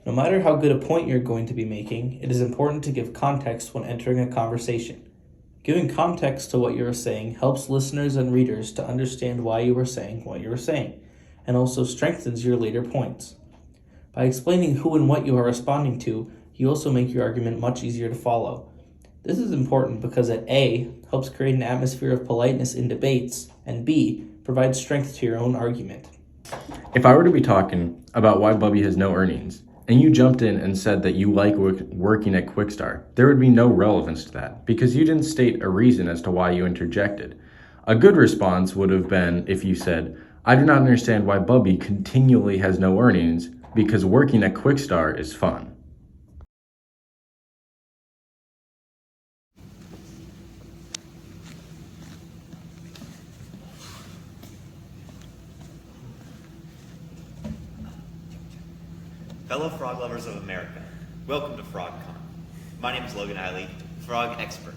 No matter how good a point you're going to be making, it is important to give context when entering a conversation. Giving context to what you are saying helps listeners and readers to understand why you are saying what you are saying, and also strengthens your later points. By explaining who and what you are responding to, you also make your argument much easier to follow. This is important because it A, helps create an atmosphere of politeness in debates, and B, provides strength to your own argument. If I were to be talking about why Bubby has no earnings, and you jumped in and said that you like working at Quickstar, there would be no relevance to that because you didn't state a reason as to why you interjected. A good response would have been if you said, I do not understand why Bubby continually has no earnings because working at Quickstar is fun. Fellow frog lovers of America, welcome to FrogCon. My name is Logan Eiley, frog expert.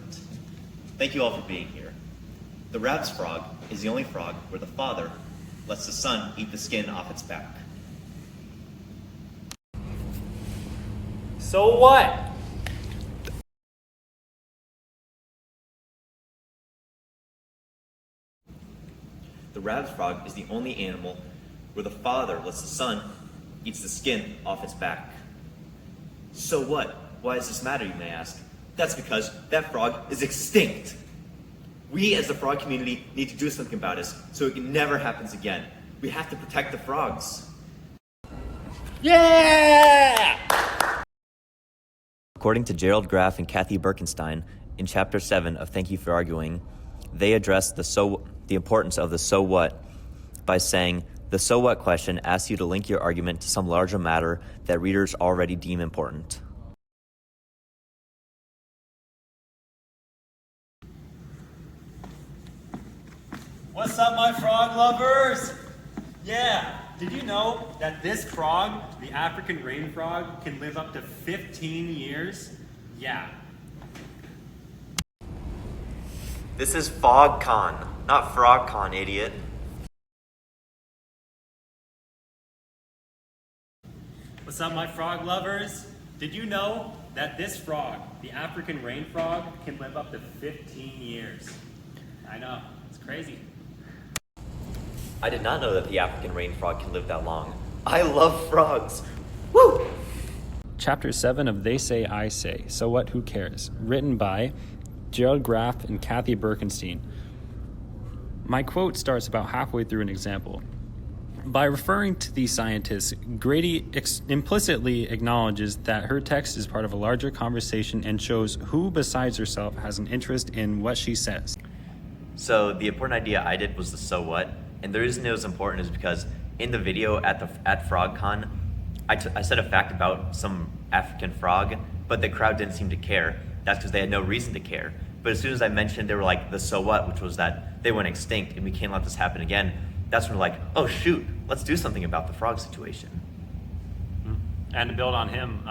Thank you all for being here. The Rab's frog is the only frog where the father lets the son eat the skin off its back. So what? The Rab's frog is the only animal where the father lets the son eats the skin off its back. So what? Why does this matter, you may ask? That's because that frog is extinct. We as the frog community need to do something about this so it never happens again. We have to protect the frogs. Yeah! According to Gerald Graff and Kathy Birkenstein, in Chapter 7 of Thank You for Arguing, they address the importance of the so what by saying, the so what question asks you to link your argument to some larger matter that readers already deem important. What's up, my frog lovers? Yeah, did you know that this frog, the African rain frog, can live up to 15 years? Yeah. This is FogCon, not FrogCon, idiot. What's up, my frog lovers? Did you know that this frog, the African rain frog, can live up to 15 years? I know, it's crazy. I did not know that the African rain frog can live that long. I love frogs. Woo! Chapter 7 of They Say, I Say, So What, Who Cares? Written by Gerald Graff and Kathy Birkenstein. My quote starts about halfway through an example. By referring to these scientists, Grady implicitly acknowledges that her text is part of a larger conversation and shows who besides herself has an interest in what she says. So the important idea I did was the so what, and the reason it was important is because in the video at FrogCon, I said a fact about some African frog, but the crowd didn't seem to care. That's because they had no reason to care. But as soon as I mentioned, they were like the so what, which was that they went extinct and we can't let this happen again. That's when we're like, oh shoot, let's do something about the frog situation. And to build on him,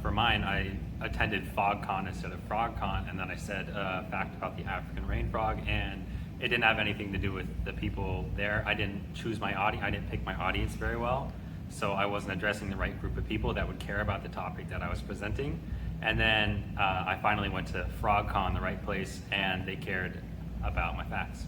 for mine, I attended FogCon instead of FrogCon, and then I said a fact about the African rain frog, and it didn't have anything to do with the people there. I didn't choose my audience, I didn't pick my audience very well, so I wasn't addressing the right group of people that would care about the topic that I was presenting. And then I finally went to FrogCon, the right place, and they cared about my facts.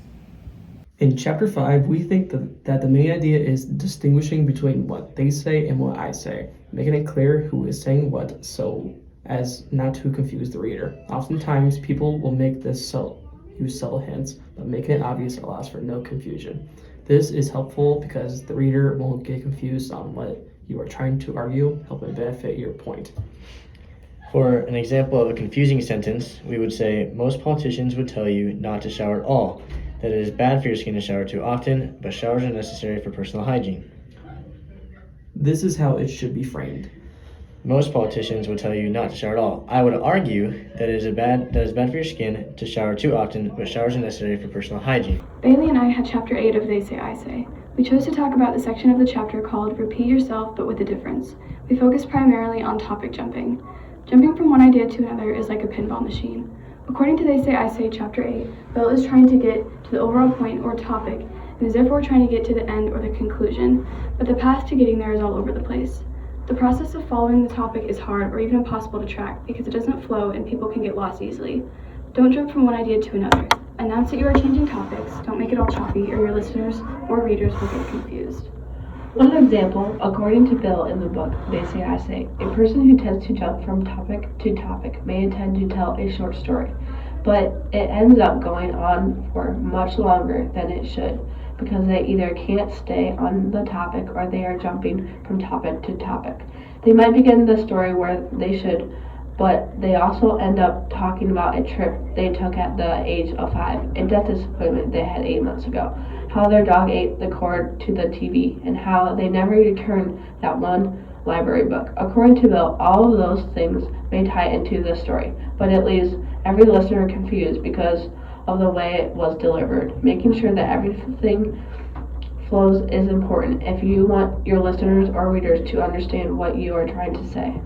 In Chapter 5, we think that the main idea is distinguishing between what they say and what I say, making it clear who is saying what so as not to confuse the reader. Oftentimes, people will make this use subtle hints, but making it obvious allows for no confusion. This is helpful because the reader won't get confused on what you are trying to argue, helping benefit your point. For an example of a confusing sentence, we would say, most politicians would tell you not to shower at all, that it is bad for your skin to shower too often, but showers are necessary for personal hygiene. This is how it should be framed. Most politicians would tell you not to shower at all. I would argue that it is bad for your skin to shower too often, but showers are necessary for personal hygiene. Bailey and I had Chapter 8 of They Say, I Say. We chose to talk about the section of the chapter called Repeat Yourself but with a Difference. We focused primarily on topic jumping. Jumping from one idea to another is like a pinball machine. According to They Say, I Say, Chapter 8, Bill is trying to get to the overall point or topic, and as if we're trying to get to the end or the conclusion, but the path to getting there is all over the place. The process of following the topic is hard or even impossible to track because it doesn't flow and people can get lost easily. Don't jump from one idea to another. Announce that you are changing topics, don't make it all choppy or your listeners or readers will get confused. One example, according to Bill in the book They Say I Say, a person who tends to jump from topic to topic may intend to tell a short story, but it ends up going on for much longer than it should because they either can't stay on the topic or they are jumping from topic to topic. They might begin the story where they should, but they also end up talking about a trip they took at the age of 5, a dentist appointment they had 8 months ago, how their dog ate the cord to the TV, and how they never returned that one library book. According to Bill, all of those things may tie into the story, but it leaves every listener confused because of the way it was delivered. Making sure that everything flows is important if you want your listeners or readers to understand what you are trying to say.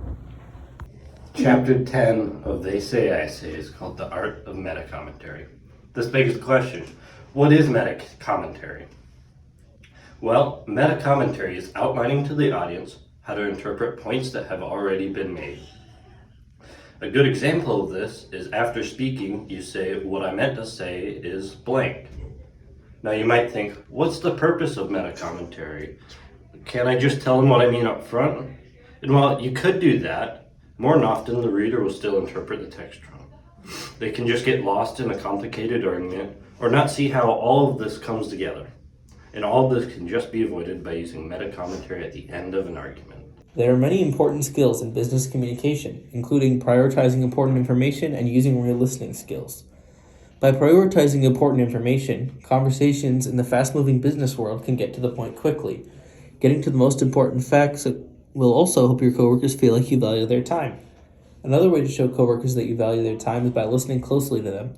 Chapter 10 of They Say I Say is called The Art of Meta-Commentary. This begs the question, what is meta-commentary? Well, meta-commentary is outlining to the audience how to interpret points that have already been made. A good example of this is after speaking, you say, what I meant to say is blank. Now you might think, what's the purpose of meta-commentary? Can't I just tell them what I mean up front? And while you could do that, more than often the reader will still interpret the text wrong. They can just get lost in a complicated argument or not see how all of this comes together. And all of this can just be avoided by using meta-commentary at the end of an argument. There are many important skills in business communication, including prioritizing important information and using real listening skills. By prioritizing important information, conversations in the fast-moving business world can get to the point quickly. Getting to the most important facts will also help your coworkers feel like you value their time. Another way to show coworkers that you value their time is by listening closely to them.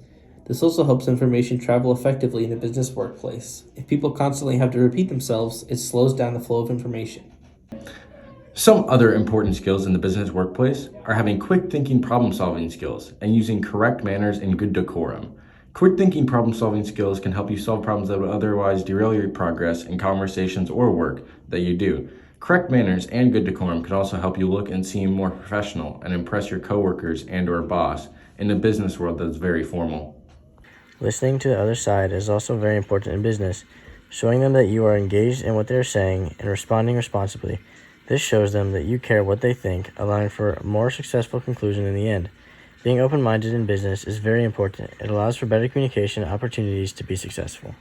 This also helps information travel effectively in a business workplace. If people constantly have to repeat themselves, it slows down the flow of information. Some other important skills in the business workplace are having quick thinking problem solving skills and using correct manners and good decorum. Quick thinking problem solving skills can help you solve problems that would otherwise derail your progress in conversations or work that you do. Correct manners and good decorum can also help you look and seem more professional and impress your coworkers and or boss in a business world that's very formal. Listening to the other side is also very important in business, showing them that you are engaged in what they are saying and responding responsibly. This shows them that you care what they think, allowing for a more successful conclusion in the end. Being open-minded in business is very important. It allows for better communication and opportunities to be successful.